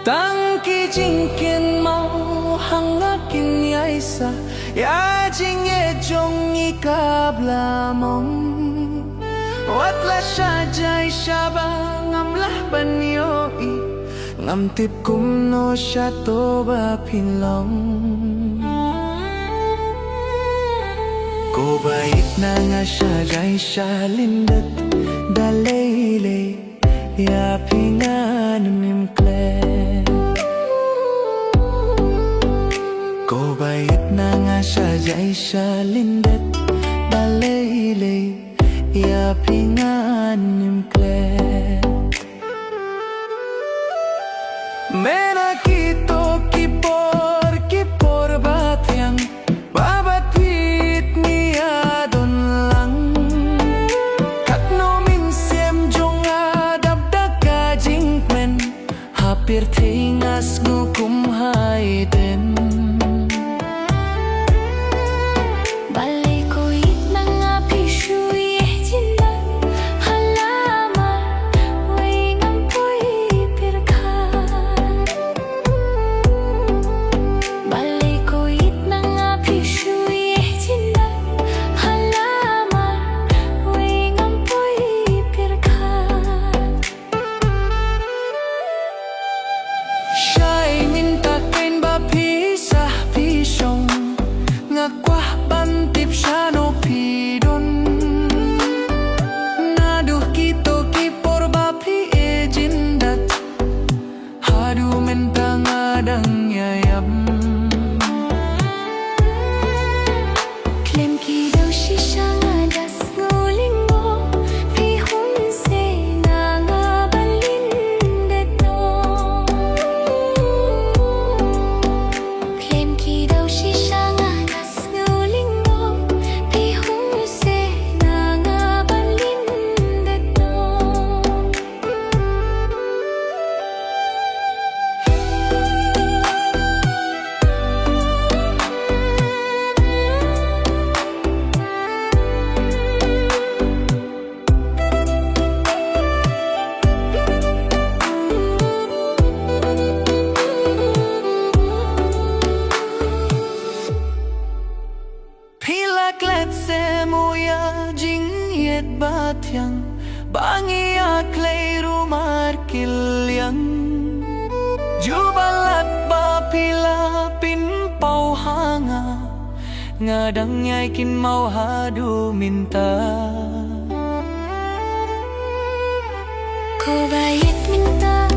当记紧见mau hangakin ya isa ya jing ye jong ikabla mong watla sya jay syaba ngamlah banyo i ngamtip kumno sya toba pinlong ko bait na nga sya jay sya lindat dalele ya pingan mimkle ko bait na nga sya jay sya lindat dalele ya pingan mimkle mena kito kipor batyang babat pit niya don lang katno min siem jong adabdak ka jingmen hapir tingas ngukum haiden batyang bangiya klay rumar kilyang jubalat ba pila pinpaw hanga ngadang yay kin mau hadu minta ko bayit minta